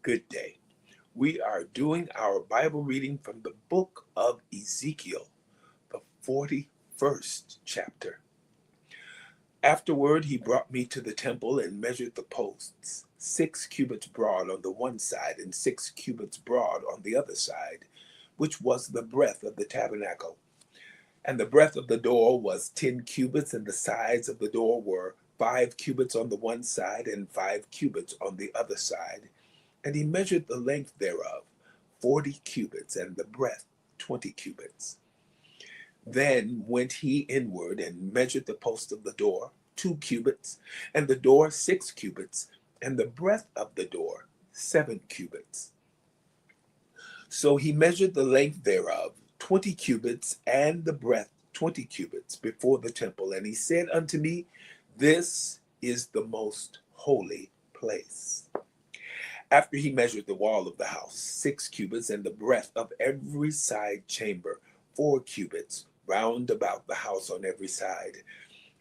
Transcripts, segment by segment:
Good day. We are doing our Bible reading from the book of Ezekiel, the 41st chapter. Afterward, he brought me to the temple and measured the posts, 6 cubits broad on the one side and 6 cubits broad on the other side, which was the breadth of the tabernacle. And the breadth of the door was 10 cubits, and the sides of the door were 5 cubits on the one side and 5 cubits on the other side. And he measured the length thereof, 40 cubits, and the breadth 20 cubits. Then went he inward and measured the post of the door, 2 cubits, and the door 6 cubits, and the breadth of the door 7 cubits. So he measured the length thereof, 20 cubits, and the breadth 20 cubits before the temple. And he said unto me, This is the most holy place. After he measured the wall of the house, 6 cubits, and the breadth of every side chamber, 4 cubits, round about the house on every side.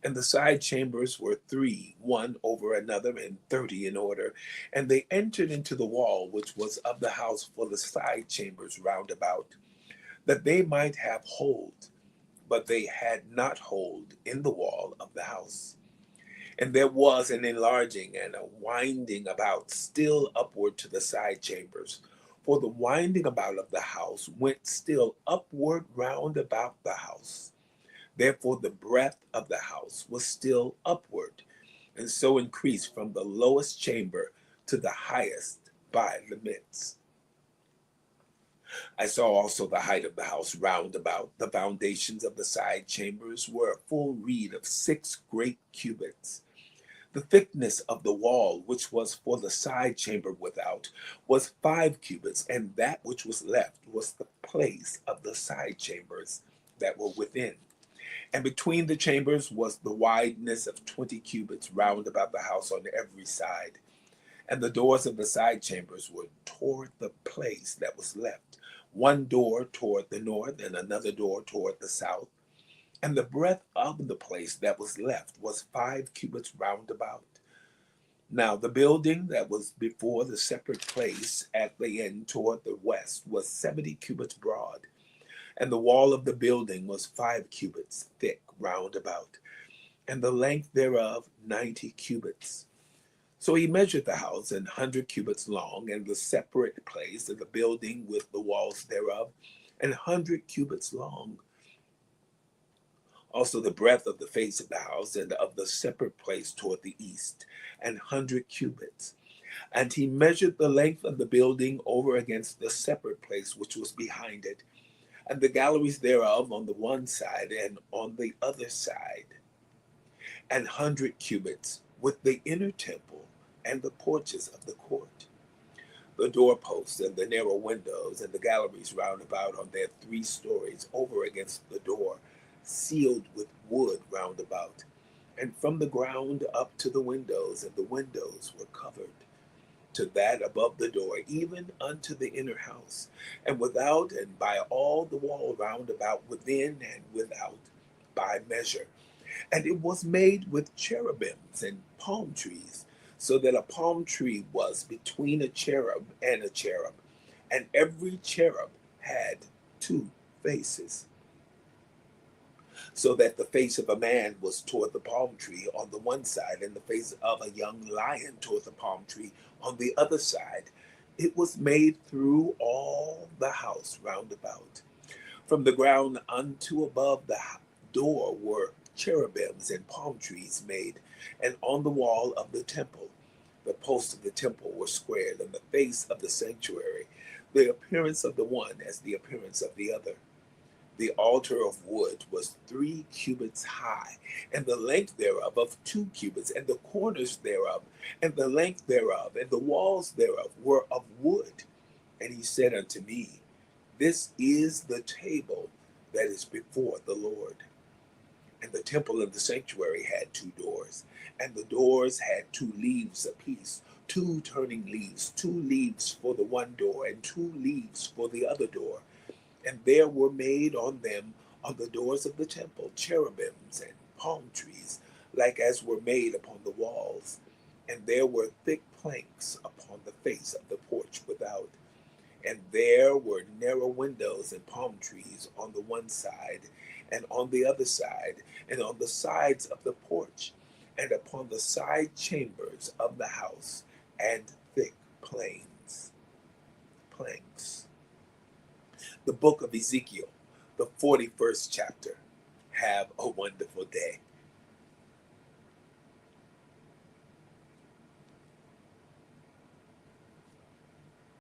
And the side chambers were 3, one over another, and 30 in order. And they entered into the wall which was of the house for the side chambers round about, that they might have hold, but they had not hold in the wall of the house. And there was an enlarging and a winding about still upward to the side chambers. For the winding about of the house went still upward round about the house. Therefore the breadth of the house was still upward, and so increased from the lowest chamber to the highest by the midst. I saw also the height of the house round about. The foundations of the side chambers were a full reed of 6 great cubits. The thickness of the wall, which was for the side chamber without, was 5 cubits, and that which was left was the place of the side chambers that were within. And between the chambers was the wideness of 20 cubits round about the house on every side. And the doors of the side chambers were toward the place that was left, one door toward the north, and another door toward the south. And the breadth of the place that was left was 5 cubits round about. Now the building that was before the separate place at the end toward the west was 70 cubits broad, and the wall of the building was 5 cubits thick round about, and the length thereof 90 cubits. So he measured the house 100 cubits long, and the separate place of the building with the walls thereof 100 cubits long. Also the breadth of the face of the house and of the separate place toward the east 100 cubits. And he measured the length of the building over against the separate place which was behind it, and the galleries thereof on the one side and on the other side 100 cubits, with the inner temple and the porches of the court, the doorposts and the narrow windows, and the galleries round about on their 3 stories over against the door, sealed with wood round about, and from the ground up to the windows, and the windows were covered to that above the door, even unto the inner house, and without and by all the wall round about, within and without, by measure. And it was made with cherubims and palm trees, so that a palm tree was between a cherub, and every cherub had 2 faces, so that the face of a man was toward the palm tree on the one side, and the face of a young lion toward the palm tree on the other side. It was made through all the house round about. From the ground unto above the door were cherubims and palm trees made, and on the wall of the temple, the posts of the temple were squared, and the face of the sanctuary, the appearance of the one as the appearance of the other. The altar of wood was 3 cubits high, and the length thereof of 2 cubits, and the corners thereof, and the length thereof, and the walls thereof were of wood. And he said unto me, This is the table that is before the Lord. And the temple of the sanctuary had 2 doors, and the doors had 2 leaves apiece, 2 turning leaves, 2 leaves for the one door, and 2 leaves for the other door. And there were made on them, on the doors of the temple, cherubims and palm trees, like as were made upon the walls. And there were thick planks upon the face of the porch without. And there were narrow windows and palm trees on the one side, and on the other side, and on the sides of the porch, and upon the side chambers of the house, and thick planks. The book of Ezekiel, the 41st chapter. Have a wonderful day.